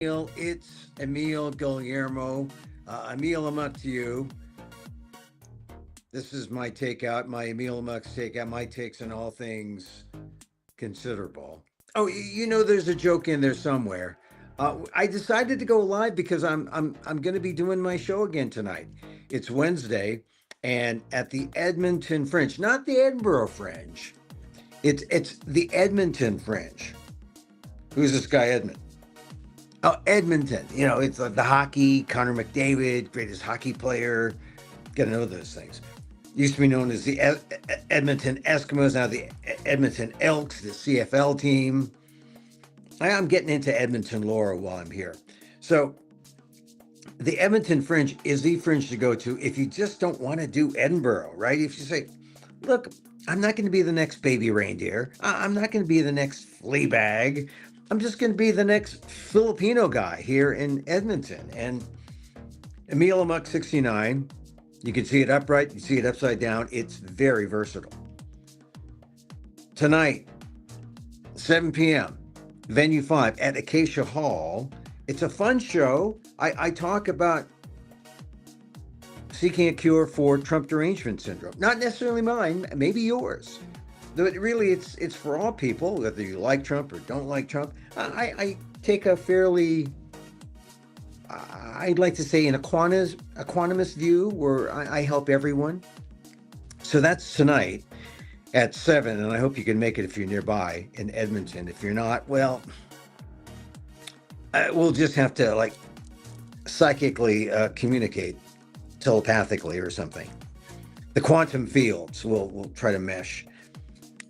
Emil, it's Emil Guillermo. Emil, I'm up to you. This is my takeout, my Emil Amok's takeout, my takes on all things considerable. Oh, there's a joke in there somewhere. I decided to go live because I'm going to be doing my show again tonight. It's Wednesday, and at the Edmonton Fringe, not the Edinburgh Fringe. It's the Edmonton Fringe. Who's this guy, Edmund? Oh, Edmonton. It's the hockey, Connor McDavid, greatest hockey player. Got to know those things. Used to be known as the Edmonton Eskimos, now the Edmonton Elks, the CFL team. I'm getting into Edmonton lore while I'm here. So, the Edmonton Fringe is the fringe to go to if you just don't want to do Edinburgh, right? If you say, look, I'm not going to be the next baby reindeer. I'm not going to be the next flea bag. I'm just going to be the next Filipino guy here in Edmonton. And Emil Amok 69, you can see it upright, you see it upside down. It's very versatile. Tonight, 7 p.m., Venue 5 at Acacia Hall. It's a fun show. I talk about seeking a cure for Trump derangement syndrome. Not necessarily mine, maybe yours. But really, it's for all people, whether you like Trump or don't like Trump. I take a fairly, I'd like to say, an equanimous view where I help everyone. So that's tonight at 7, and I hope you can make it if you're nearby in Edmonton. If you're not, well, we'll just have to psychically communicate telepathically or something. The quantum fields we'll try to mesh.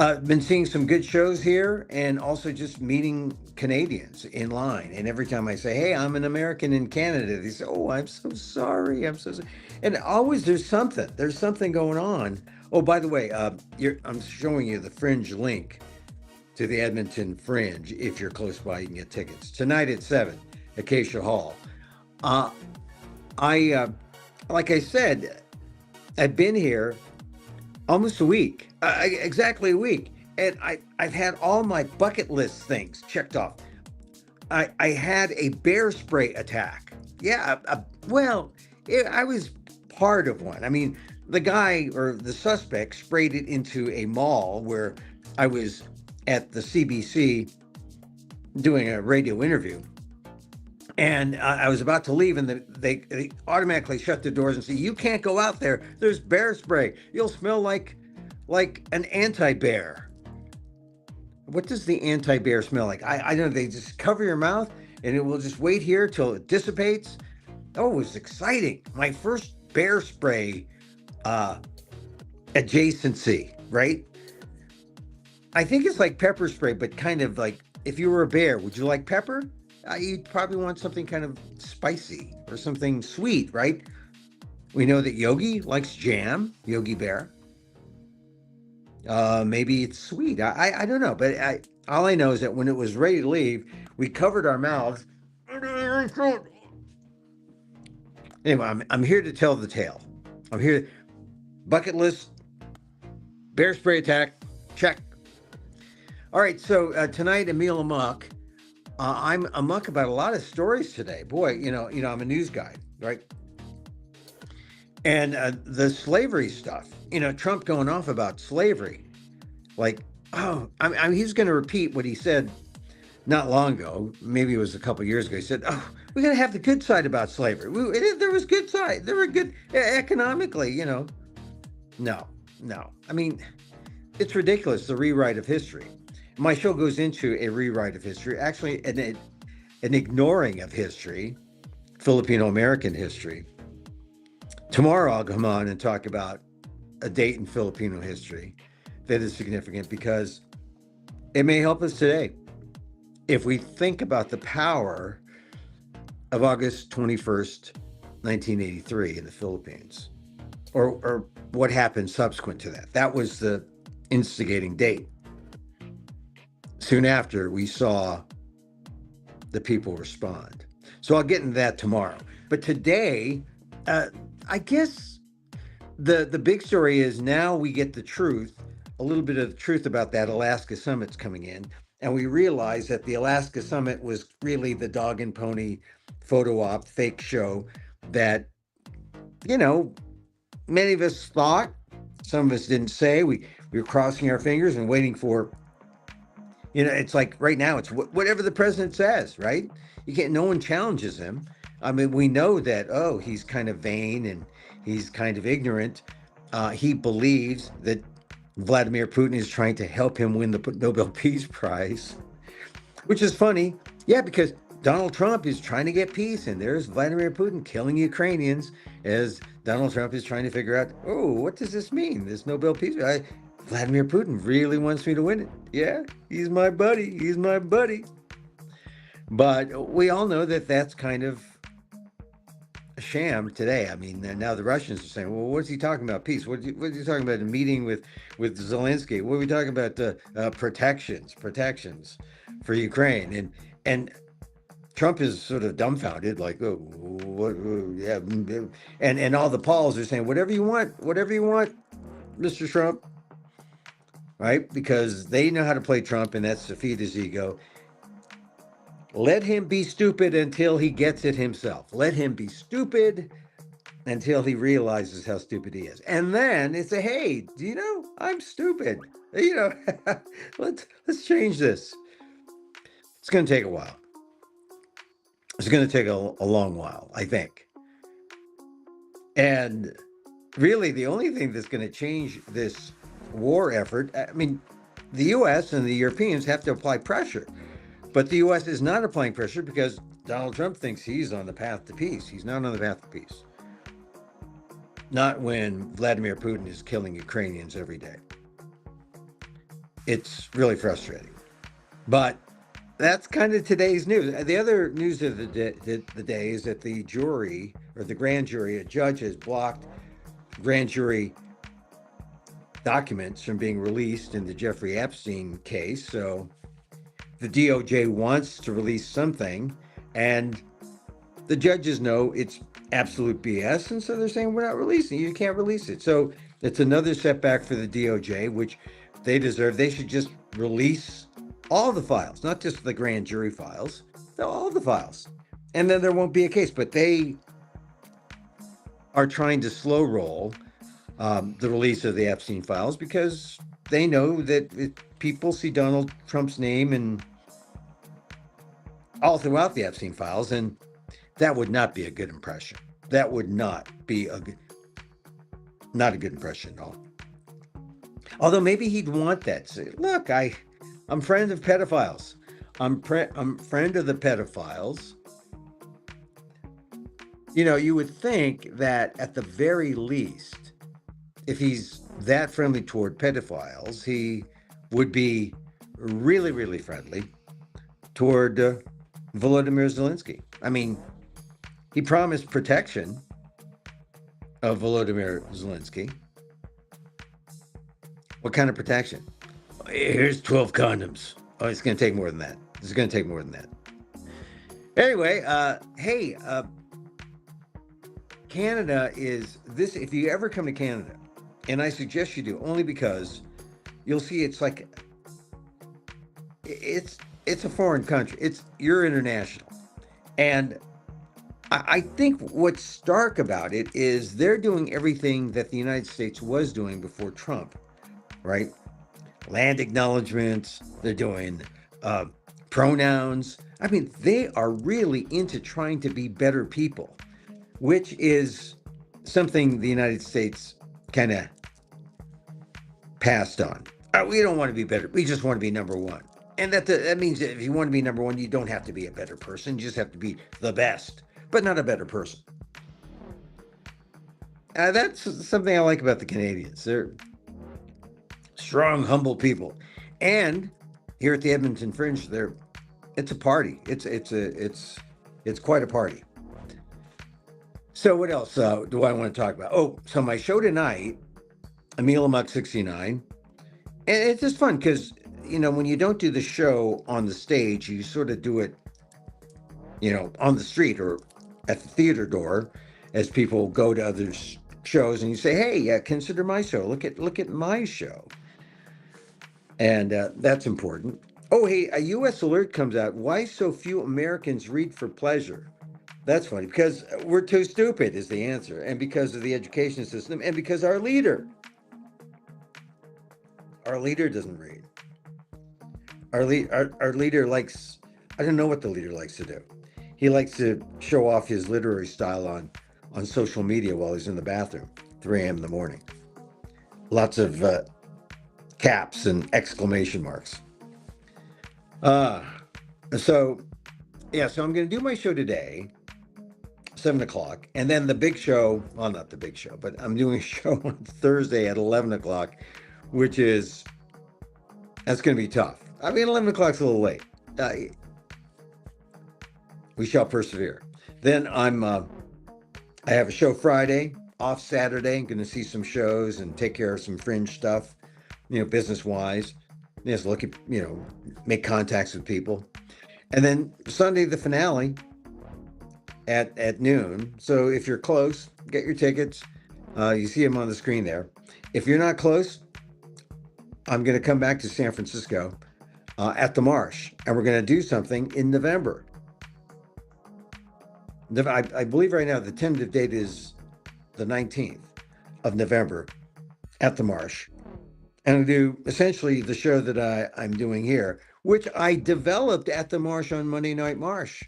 I've been seeing some good shows here and also just meeting Canadians in line. And every time I say, hey, I'm an American in Canada, they say, oh, I'm so sorry. I'm so sorry. And always there's something going on. Oh, by the way, I'm showing you the Fringe link to the Edmonton Fringe. If you're close by, you can get tickets. Tonight at 7, Acacia Hall. Like I said, I've been here almost a week, exactly a week, and I've had all my bucket list things checked off. I had a bear spray attack. Yeah, I was part of one. I mean, the guy or the suspect sprayed it into a mall where I was at the CBC doing a radio interview. And I was about to leave, and they automatically shut the doors and say, "You can't go out there. There's bear spray. You'll smell like an anti-bear." What does the anti-bear smell like? I don't know. They just cover your mouth, and it will just wait here till it dissipates. Oh, it was exciting. My first bear spray adjacency, right? I think it's like pepper spray, but kind of like if you were a bear, would you like pepper? You'd probably want something kind of spicy or something sweet, right? We know that Yogi likes jam, Yogi Bear. Maybe it's sweet. I don't know, but all I know is that when it was ready to leave, we covered our mouths. Anyway, I'm here to tell the tale. I'm here. Bucket list, bear spray attack, check. All right, so tonight, Emil Amok. I'm amok about a lot of stories today. Boy, I'm a news guy, right? And the slavery stuff, Trump going off about slavery. He's going to repeat what he said not long ago. Maybe it was a couple of years ago. He said, oh, we're going to have the good side about slavery. There was good side. There were good economically, No. I mean, it's ridiculous, the rewrite of history. My show goes into a rewrite of history, actually an ignoring of history, Filipino-American history. Tomorrow I'll come on and talk about a date in Filipino history that is significant because it may help us today. If we think about the power of August 21st, 1983 in the Philippines, or what happened subsequent to that. That was the instigating date. Soon after, we saw the people respond. So I'll get into that tomorrow. But today, I guess the big story is now we get the truth, a little bit of the truth about that Alaska summit's coming in. and we realized that the Alaska summit was really the dog and pony photo op fake show that, you know, many of us thought, some of us didn't say. We were crossing our fingers and waiting for, it's like right now, it's whatever the president says, right? You can't, no one challenges him. I mean, we know that, oh, he's kind of vain and he's kind of ignorant. He believes that Vladimir Putin is trying to help him win the Nobel Peace Prize, which is funny. Yeah, because Donald Trump is trying to get peace, and there's Vladimir Putin killing Ukrainians as Donald Trump is trying to figure out, oh, what does this mean? This Nobel Peace Prize. Vladimir Putin really wants me to win it. Yeah, he's my buddy. He's my buddy. But we all know that that's kind of a sham today. I mean, now the Russians are saying, well, what's he talking about? Peace. What is he talking about? A meeting with Zelensky? What are we talking about? Protections for Ukraine. And Trump is sort of dumbfounded, like, oh, what? Yeah, and all the Pauls are saying, whatever you want, Mr. Trump, right? Because they know how to play Trump, and that's to feed his ego. Let him be stupid until he gets it himself. Let him be stupid until he realizes how stupid he is, and then it's a, hey, do you know I'm stupid? Let's change this. It's going to take a while. It's going to take a long while, I think. And really, the only thing that's going to change this war effort, I mean, the U.S. and the Europeans have to apply pressure. But the U.S. is not applying pressure because Donald Trump thinks he's on the path to peace. He's not on the path to peace. Not when Vladimir Putin is killing Ukrainians every day. It's really frustrating. But that's kind of today's news. The other news of the day is that the jury, or the grand jury, a judge has blocked grand jury documents from being released in the Jeffrey Epstein case. So the DOJ wants to release something, and the judges know it's absolute BS, and so they're saying, we're not releasing it. You can't release it. So it's another setback for the DOJ, which they deserve. They should just release all the files, not just the grand jury files, all the files. And then there won't be a case. But they are trying to slow roll the release of the Epstein files because they know that if people see Donald Trump's name and all throughout the Epstein files, and that would not be a good impression. That would not be not a good impression at all. Although maybe he'd want that. Say, look, I'm friend of pedophiles. I'm friend of the pedophiles. You would think that at the very least, if he's that friendly toward pedophiles, he would be really, really friendly toward Volodymyr Zelensky. I mean, he promised protection of Volodymyr Zelensky. What kind of protection? Here's 12 condoms. Oh, it's going to take more than that. It's going to take more than that. Anyway, hey, Canada is this. If you ever come to Canada, and I suggest you do, only because you'll see it's like it's a foreign country. You're international, and I think what's stark about it is they're doing everything that the United States was doing before Trump, right? Land acknowledgements. They're doing pronouns. I mean, they are really into trying to be better people, which is something the United States kind of passed on. We don't want to be better. We just want to be number one. And that means that if you want to be number one, you don't have to be a better person. You just have to be the best, but not a better person. That's something I like about the Canadians. They're strong, humble people. And here at the Edmonton Fringe, it's a party. It's quite a party. So what else do I want to talk about? Oh, so my show tonight, Emil Aug.20-24th, and it's just fun because, when you don't do the show on the stage, you sort of do it, on the street or at the theater door as people go to other shows, and you say, hey, consider my show. Look at my show. And that's important. Oh, hey, a U.S. alert comes out. Why so few Americans read for pleasure? That's funny because we're too stupid is the answer, and because of the education system, and because our leader doesn't read. Our leader likes. I don't know what the leader likes to do. He likes to show off his literary style on social media while he's in the bathroom, 3 a.m. in the morning. Lots of caps and exclamation marks. Uh, so yeah, so I'm going to do my show today, 7 o'clock, and then the big show. Well, not the big show, but I'm doing a show on Thursday at 11 o'clock, which is that's going to be tough. I mean, 11 o'clock's a little late. We shall persevere. Then I have a show Friday, off Saturday. I'm going to see some shows and take care of some fringe stuff, business wise. Just look at, make contacts with people. And then Sunday, the finale at noon. So if you're close, get your tickets. You see them on the screen there. If you're not close, I'm going to come back to San Francisco at the Marsh, and we're going to do something in November. I believe right now the tentative date is the 19th of November at the Marsh. And I do essentially the show that I'm doing here, which I developed at the Marsh on Monday Night Marsh,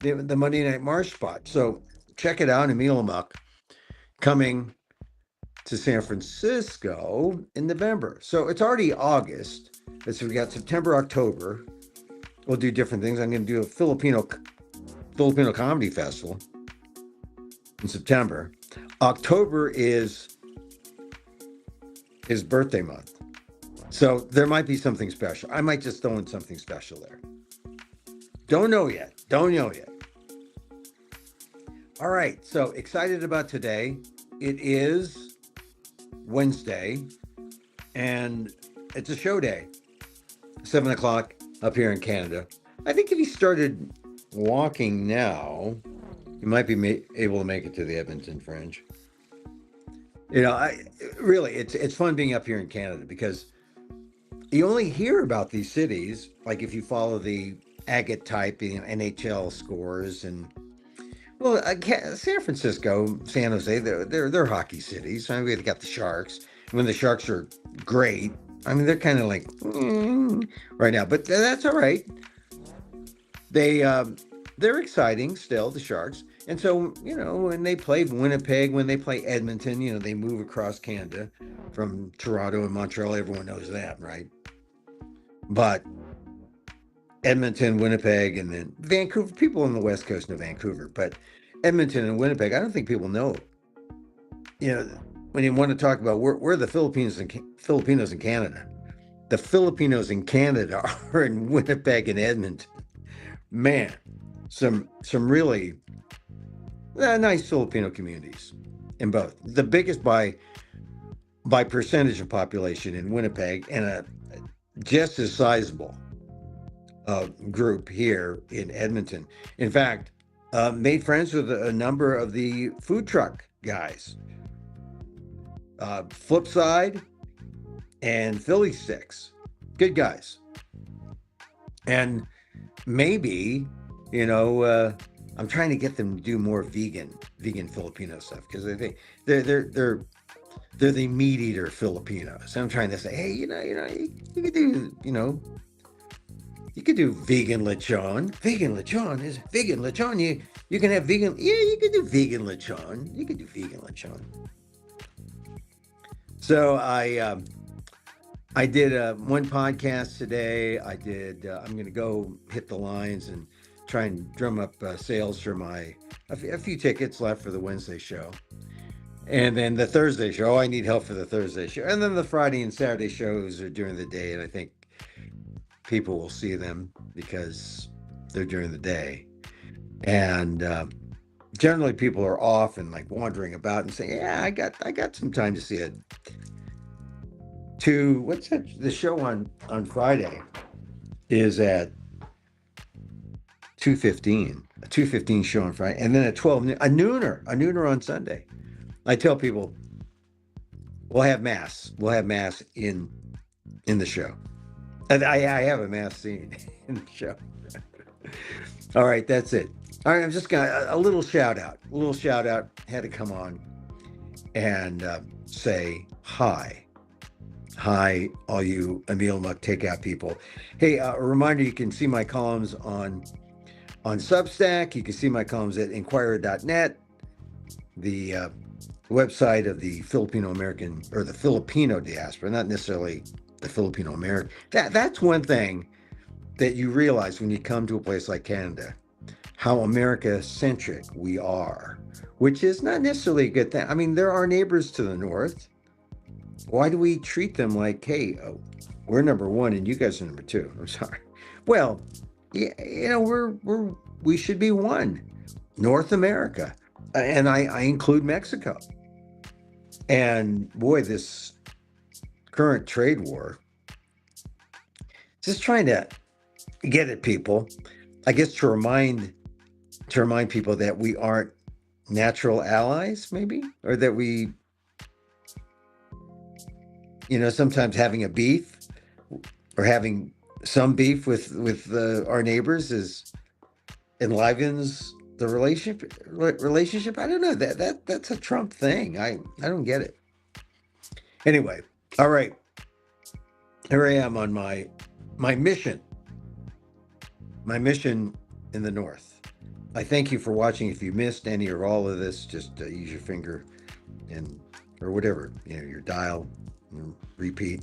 the Monday Night Marsh spot. So check it out, Emil Amok, coming to San Francisco in November. So it's already August. So we got September, October. We'll do different things. I'm going to do a Filipino Comedy Festival in September. October is his birthday month. So there might be something special. I might just throw in something special there. Don't know yet. All right. So excited about today. It is Wednesday and it's a show day. 7 o'clock up here in Canada. I think if you started walking now, you might be able to make it to the Edmonton Fringe. It's fun being up here in Canada because you only hear about these cities, like if you follow the agate type, NHL scores, and San Francisco, San Jose, they're hockey cities. I mean, they got the Sharks. When the Sharks are great, I mean, they're kind of like right now, but that's all right. They're exciting still, the Sharks. And so, when they play Winnipeg, when they play Edmonton, they move across Canada from Toronto and Montreal. Everyone knows that, right? But Edmonton, Winnipeg, and then Vancouver, people on the West Coast know Vancouver, but Edmonton and Winnipeg, I don't think people know. When you want to talk about where the Filipinos in Canada, the Filipinos in Canada are in Winnipeg and Edmonton. Man, some really nice Filipino communities in both. The biggest by percentage of population in Winnipeg, and a just as sizable group here in Edmonton. In fact, made friends with a number of the food truck guys, Flipside and Philly Sticks. Good guys. And maybe, I'm trying to get them to do more vegan Filipino stuff because they're the meat eater Filipinos. I'm trying to say, hey, you could do, you could do vegan lechon. Vegan lechon. You can have vegan. Yeah, you could do vegan lechon. So I did one podcast today. I'm going to go hit the lines and try and drum up sales for a few tickets left for the Wednesday show. And then the Thursday show, I need help for the Thursday show. And then the Friday and Saturday shows are during the day. And I think people will see them because they're during the day. And generally people are off and like wandering about and saying, yeah, I got some time to see it. What's that? The show on Friday is at 2:15, a 2:15 show on Friday. And then at 12, a nooner on Sunday. I tell people we'll have mass in the show. And I have a mass scene in the show. All right, that's it. All right, I'm just gonna a little shout out. A little shout out. Had to come on and say hi. Hi, all you Emil Muck takeout people. Hey, a reminder: you can see my columns on Substack. You can see my columns at Inquirer.net, the website of the Filipino American or the Filipino diaspora, not necessarily the Filipino American. That's one thing that you realize when you come to a place like Canada, how America centric we are, which is not necessarily a good thing. I mean, there are neighbors to the north. Why do we treat them like, hey, we're number one and you guys are number two? I'm sorry. Well, yeah, we should be one. North America, and I include Mexico. And boy, this current trade war, just trying to get at people, I guess to remind people that we aren't natural allies, maybe, or that we, sometimes having a beef or having some beef with our neighbors enlivens the relationship. I don't know, that's a Trump thing. I don't get it. Anyway, all right, here I am on my mission in the north. I thank you for watching. If you missed any or all of this, just use your finger or whatever, your dial, repeat.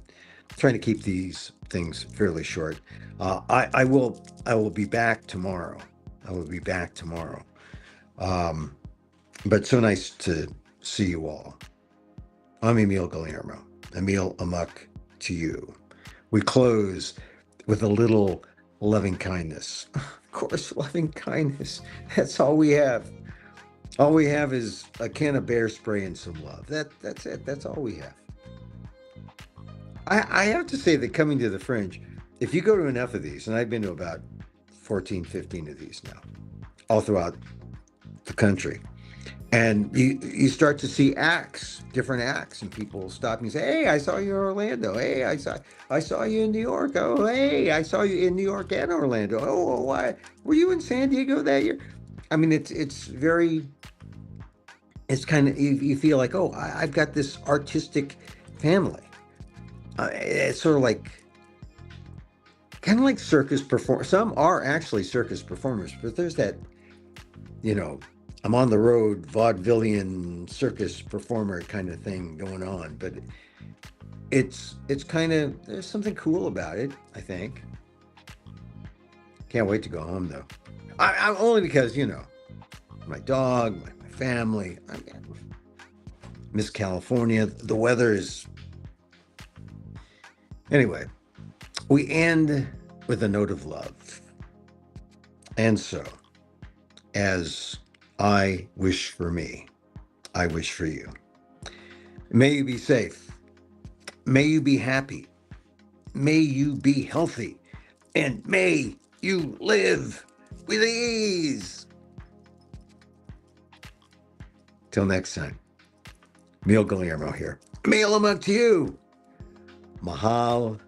I'm trying to keep these things fairly short. I will be back tomorrow. But so nice to see you all. I'm Emil Guillermo. Emil Amok to you. We close with a little loving kindness. Of course, loving kindness. That's all we have. All we have is a can of bear spray and some love. That's it. That's all we have. I have to say that coming to the Fringe, if you go to enough of these, and I've been to about 14, 15 of these now, all throughout the country, and you start to see different acts, and people stop and say, "Hey, I saw you in Orlando. Hey, I saw you in New York. Oh, hey, I saw you in New York and Orlando. Oh, why were you in San Diego that year?" I mean, it's very, it's kind of, you feel like, oh, I've got this artistic family. It's sort of like, kind of like circus performers. Some are actually circus performers, but there's that, I'm on the road vaudevillian circus performer kind of thing going on. But it's kind of, there's something cool about it, I think. Can't wait to go home though. I'm only because, my dog, my family. I miss California. The weather is. Anyway, we end with a note of love. And so, as I wish for me, I wish for you. May you be safe. May you be happy. May you be healthy. And may you live with ease. Till next time, Emil Guillermo here. Emil Amok to you. Mahal